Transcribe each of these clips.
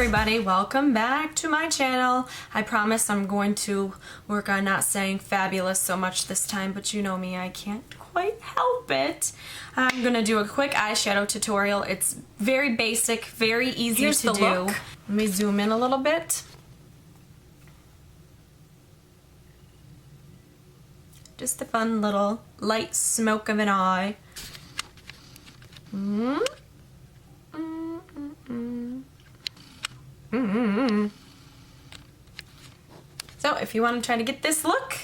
everybody, welcome back to my channel. I promise I'm going to work on not saying fabulous so much this time, but you know me, I can't quite help it. I'm gonna do a quick eyeshadow tutorial. It's very basic, very easy to do. Let me zoom in a little bit. Just a fun little light smoke of an eye. So if you want to try to get this look,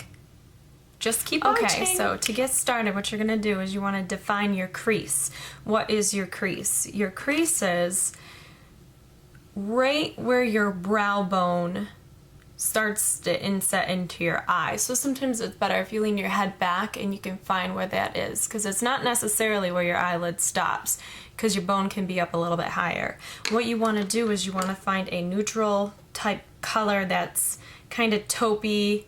just keep watching. Okay, so to get started, what you're going to do is you want to define your crease. What is your crease? Your crease is right where your brow bone starts to inset into your eye. So sometimes it's better if you lean your head back and you can find where that is, because it's not necessarily where your eyelid stops, because your bone can be up a little bit higher. What you want to do is you want to find a neutral type color that's kind of taupey,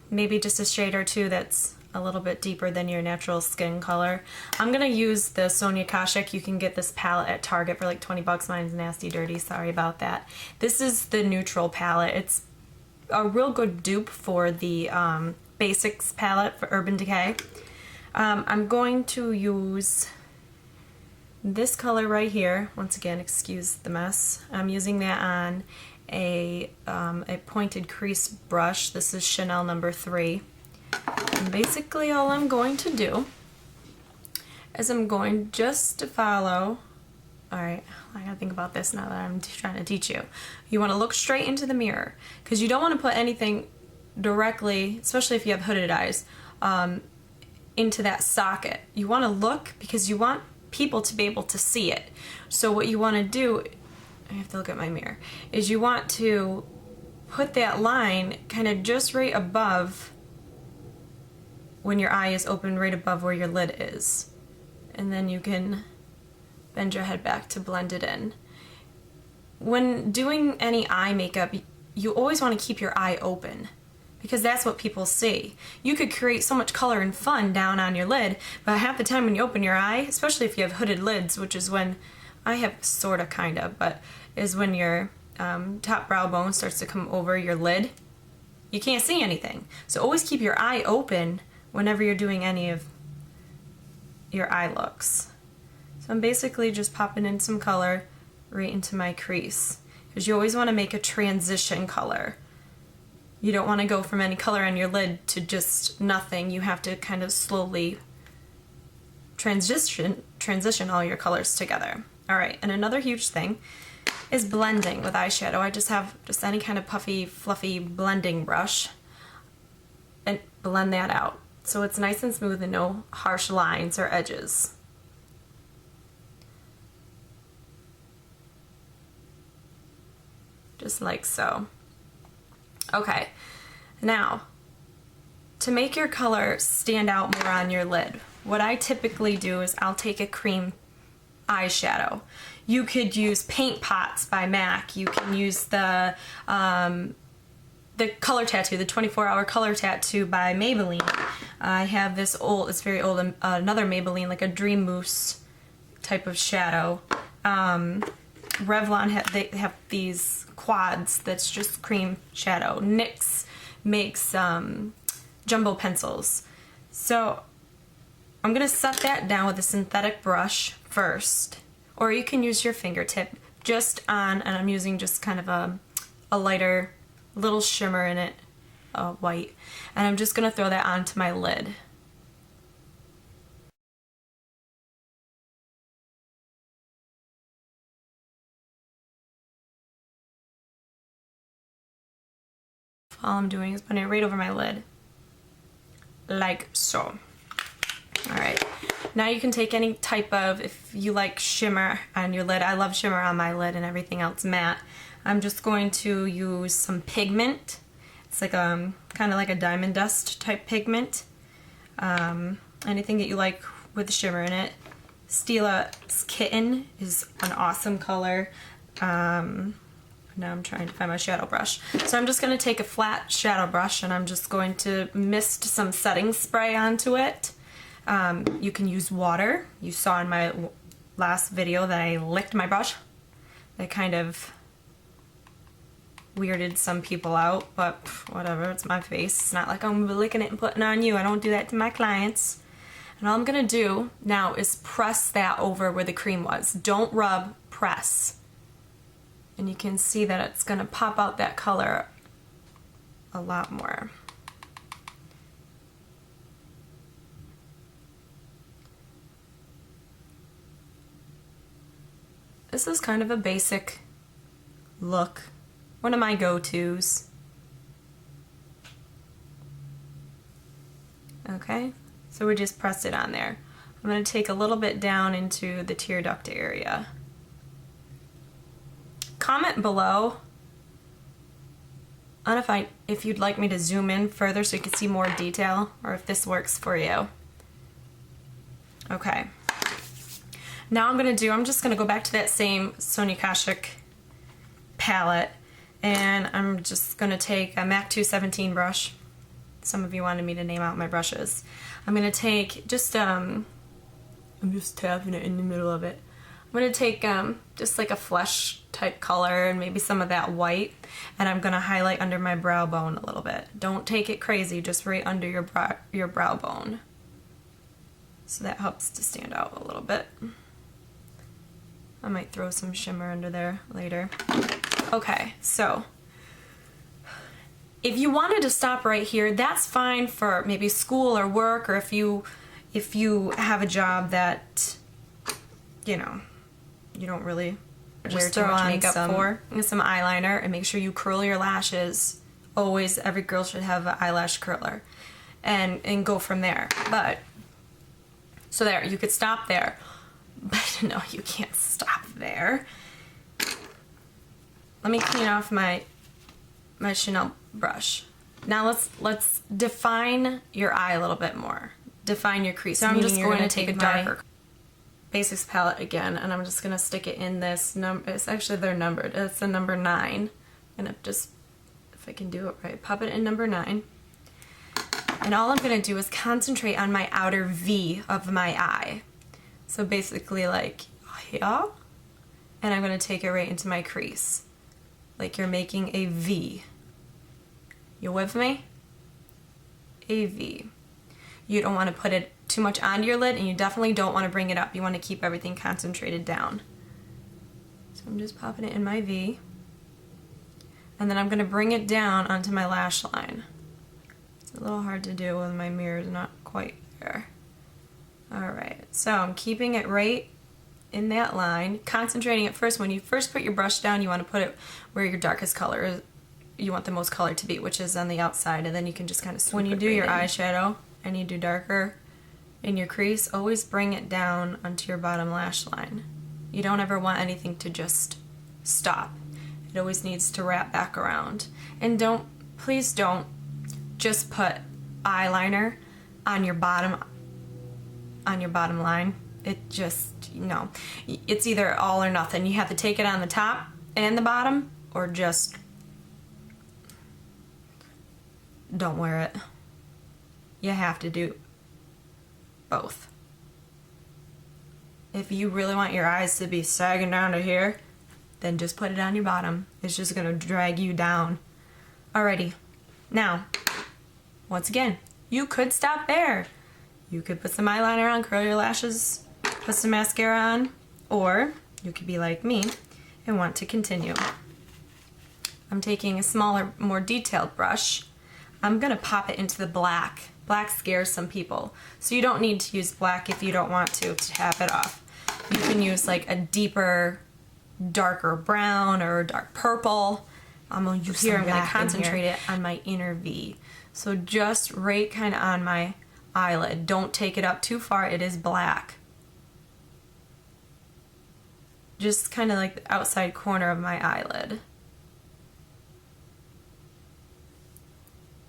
maybe just a shade or two that's a little bit deeper than your natural skin color. I'm gonna use the Sonia Kashuk. You can get this palette at Target for like 20 bucks. Mine's nasty dirty, sorry about that. This is the neutral palette. It's a real good dupe for the Basics palette for Urban Decay. I'm going to use this color right here. Once again, excuse the mess. I'm using that on a pointed crease brush. This is Chanel number 3. And basically all I'm going to do is I'm going just to follow. Alright, I gotta think about this now that I'm trying to teach you. You want to look straight into the mirror, because you don't want to put anything directly, especially if you have hooded eyes, into that socket. You want to look because you want people to be able to see it. So what you want to do, I have to look at my mirror, is you want to put that line kind of just right above when your eye is open, right above where your lid is. And then you can bend your head back to blend it in. When doing any eye makeup, you always want to keep your eye open, because that's what people see. You could create so much color and fun down on your lid, but half the time when you open your eye, especially if you have hooded lids, which is when I have sorta, kinda, but is when your top brow bone starts to come over your lid, you can't see anything. So always keep your eye open whenever you're doing any of your eye looks. So I'm basically just popping in some color right into my crease, because you always want to make a transition color. You don't want to go from any color on your lid to just nothing. You have to kind of slowly transition all your colors together. Alright, and another huge thing is blending with eyeshadow. I just have any kind of puffy, fluffy blending brush and blend that out so it's nice and smooth and no harsh lines or edges. Just like so. Okay, now to make your color stand out more on your lid, what I typically do is I'll take a cream eyeshadow. You could use Paint Pots by MAC. You can use the Color Tattoo, the 24-hour Color Tattoo by Maybelline. I have this old, it's very old, another Maybelline, like a Dream Mousse type of shadow. Revlon, they have these quads that's just cream shadow. NYX makes jumbo pencils. So I'm going to set that down with a synthetic brush first, or you can use your fingertip just on, and I'm using just kind of a lighter little shimmer in it, white, and I'm just going to throw that onto my lid. All I'm doing is putting it right over my lid, like so. Alright, now you can take any type of, if you like shimmer on your lid, I love shimmer on my lid and everything else matte. I'm just going to use some pigment. It's like kind of like a diamond dust type pigment. Anything that you like with shimmer in it. Stila's Kitten is an awesome color. Now I'm trying to find my shadow brush. So I'm just going to take a flat shadow brush and I'm just going to mist some setting spray onto it. You can use water. You saw in my last video that I licked my brush. That kind of weirded some people out, but whatever, it's my face. It's not like I'm gonna be licking it and putting it on you. I don't do that to my clients. And all I'm gonna do now is press that over where the cream was. Don't rub, press. And you can see that it's gonna pop out that color a lot more. This is kind of a basic look. One of my go-tos. Okay, so we just pressed it on there. I'm going to take a little bit down into the tear duct area. Comment below on if you'd like me to zoom in further so you can see more detail, or if this works for you. Okay. Now I'm just gonna go back to that same Sonia Kashuk palette, and I'm just gonna take a MAC 217 brush. Some of you wanted me to name out my brushes. I'm gonna take just, I'm just tapping it in the middle of it. I'm gonna take just like a flesh type color and maybe some of that white, and I'm gonna highlight under my brow bone a little bit. Don't take it crazy, just right under your brow bone. So that helps to stand out a little bit. I might throw some shimmer under there later. Okay, so if you wanted to stop right here, that's fine for maybe school or work, or if you have a job that, you know, you don't really wear too much makeup for. And some eyeliner, and make sure you curl your lashes. Always, every girl should have an eyelash curler, and go from there. But so there, you could stop there. But no, you can't stop there. Let me clean off my Chanel brush. Now let's define your eye a little bit more. Define your crease. So I'm just going to take a darker Basics palette again, and I'm just gonna stick it in this number. It's actually, they're numbered. It's the number 9. I'm gonna just, if I can do it right, pop it in number 9. And all I'm gonna do is concentrate on my outer V of my eye. So basically like here, and I'm gonna take it right into my crease. Like you're making a V. You with me? A V. You don't want to put it too much onto your lid, and you definitely don't want to bring it up. You want to keep everything concentrated down. So I'm just popping it in my V. And then I'm gonna bring it down onto my lash line. It's a little hard to do when my mirror is not quite there. Alright, so I'm keeping it right in that line, concentrating at first. When you first put your brush down, you want to put it where your darkest color is, you want the most color to be, which is on the outside, and then you can just kind of swoop it. When you do your eyeshadow and you do darker in your crease, always bring it down onto your bottom lash line. You don't ever want anything to just stop. It always needs to wrap back around. And please don't just put eyeliner on your bottom line. It just, no. It's either all or nothing. You have to take it on the top and the bottom, or just don't wear it. You have to do both. If you really want your eyes to be sagging down to here, then just put it on your bottom. It's just gonna drag you down. Alrighty. Now, once again, you could stop there. You could put some eyeliner on, curl your lashes, put some mascara on, or you could be like me and want to continue. I'm taking a smaller, more detailed brush. I'm gonna pop it into the black. Black scares some people, so you don't need to use black if you don't want to tap it off. You can use like a deeper, darker brown or dark purple. I'm gonna concentrate it on my inner V. So just right kind of on my eyelid. Don't take it up too far. It is black. Just kind of like the outside corner of my eyelid.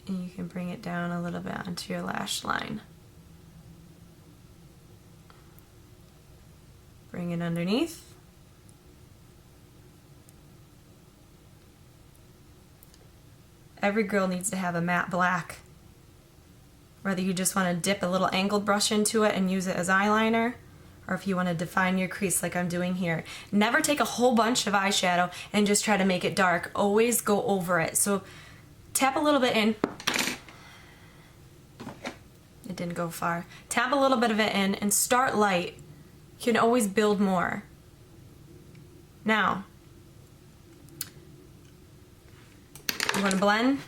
And you can bring it down a little bit onto your lash line. Bring it underneath. Every girl needs to have a matte black. Whether you just want to dip a little angled brush into it and use it as eyeliner, or if you want to define your crease like I'm doing here. Never take a whole bunch of eyeshadow and just try to make it dark. Always go over it. So tap a little bit in. It didn't go far. Tap a little bit of it in and start light. You can always build more. Now, I'm going to blend.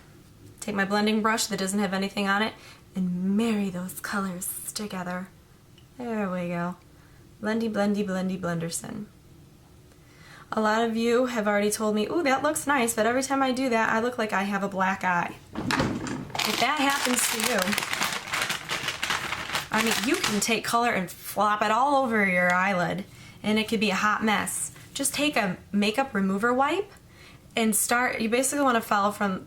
Take my blending brush that doesn't have anything on it and marry those colors together. There we go. Blendy, blendy, blendy, blenderson. A lot of you have already told me, ooh, that looks nice, but every time I do that, I look like I have a black eye. If that happens to you, I mean, you can take color and flop it all over your eyelid, and it could be a hot mess. Just take a makeup remover wipe and start, you basically want to follow from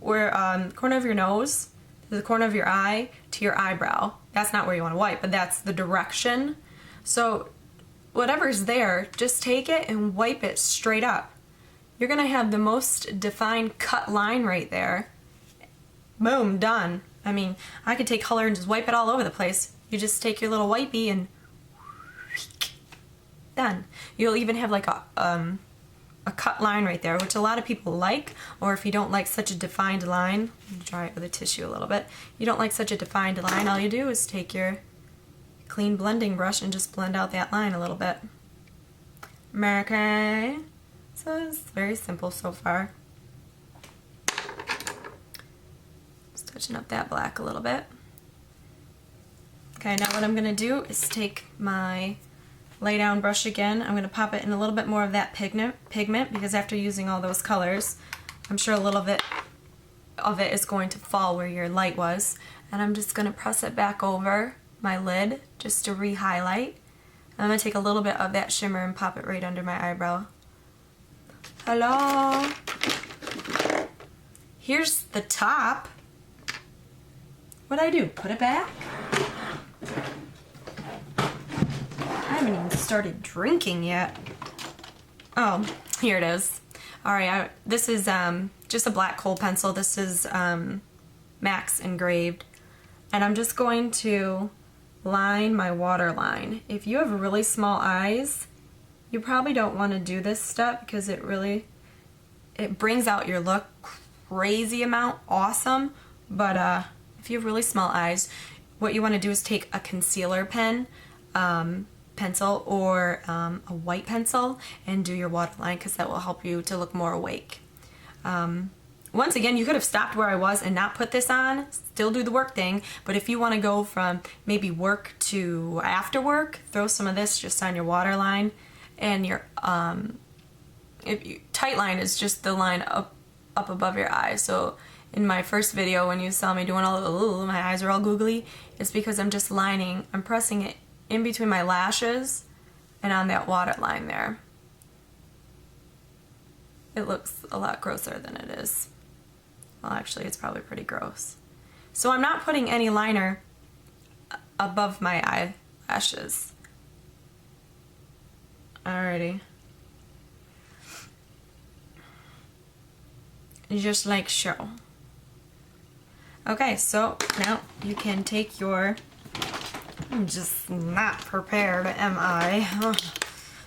where corner of your nose to the corner of your eye to your eyebrow. That's not where you want to wipe, but that's the direction. So whatever's there, just take it and wipe it straight up. You're gonna have the most defined cut line right there. Boom, done. I mean, I could take color and just wipe it all over the place. You just take your little wipey and done. You'll even have like a cut line right there, which a lot of people like, or if you don't like such a defined line, dry it with a tissue a little bit. You don't like such a defined line, all you do is take your clean blending brush and just blend out that line a little bit. Okay, so it's very simple so far. Just touching up that black a little bit. Okay, now what I'm gonna do is take my lay down brush again. I'm going to pop it in a little bit more of that pigment because after using all those colors, I'm sure a little bit of it is going to fall where your light was. And I'm just going to press it back over my lid just to re-highlight. I'm going to take a little bit of that shimmer and pop it right under my eyebrow. Hello? Here's the top. What'd I do? Put it back? I haven't even started drinking yet. Oh, here it is. Alright, this is just a black kohl pencil. This is Max engraved. And I'm just going to line my waterline. If you have really small eyes, you probably don't want to do this step because it brings out your look crazy amount awesome. But if you have really small eyes, what you want to do is take a concealer pen, pencil or a white pencil and do your waterline because that will help you to look more awake. Once again, you could have stopped where I was and not put this on, still do the work thing, but if you want to go from maybe work to after work, throw some of this just on your waterline, and your tight line is just the line up above your eye. So in my first video when you saw me doing all the, my eyes are all googly, it's because I'm just lining, I'm pressing it in between my lashes and on that waterline there. It looks a lot grosser than it is. Well, actually, it's probably pretty gross. So I'm not putting any liner above my eyelashes. Alrighty. Just like so. Okay, so now you can take your... I'm just not prepared, am I? I'm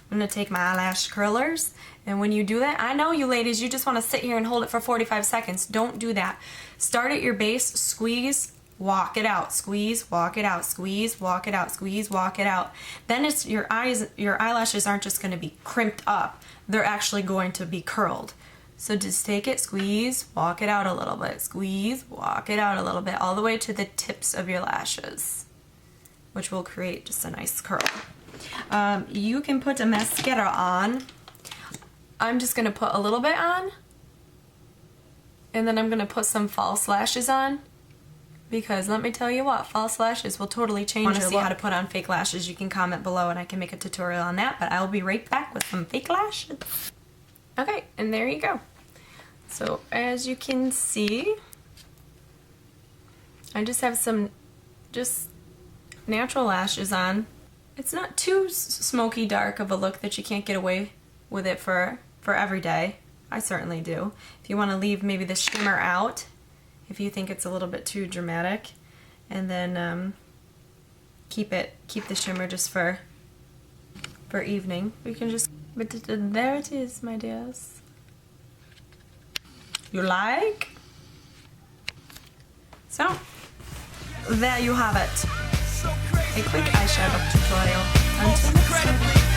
gonna take my eyelash curlers, and when you do that, I know you ladies, you just want to sit here and hold it for 45 seconds. Don't do that. Start at your base, squeeze, walk it out, squeeze, walk it out, squeeze, walk it out, squeeze, walk it out. Then it's your eyelashes aren't just going to be crimped up. They're actually going to be curled. So just take it, squeeze, walk it out a little bit, squeeze, walk it out a little bit, all the way to the tips of your lashes, which will create just a nice curl. You can put a mascara on. I'm just going to put a little bit on, and then I'm going to put some false lashes on, because let me tell you what, false lashes will totally change your look. Want to see how to put on fake lashes, you can comment below and I can make a tutorial on that, but I'll be right back with some fake lashes. Okay, and there you go. So as you can see, I just have some just natural lashes on. It's not too smoky dark of a look that you can't get away with it for every day. I certainly do. If you want to leave maybe the shimmer out, if you think it's a little bit too dramatic, and then keep the shimmer just for evening. We can just, but there it is, my dears. You like? So, there you have it. A quick eyeshadow tutorial. Until next time.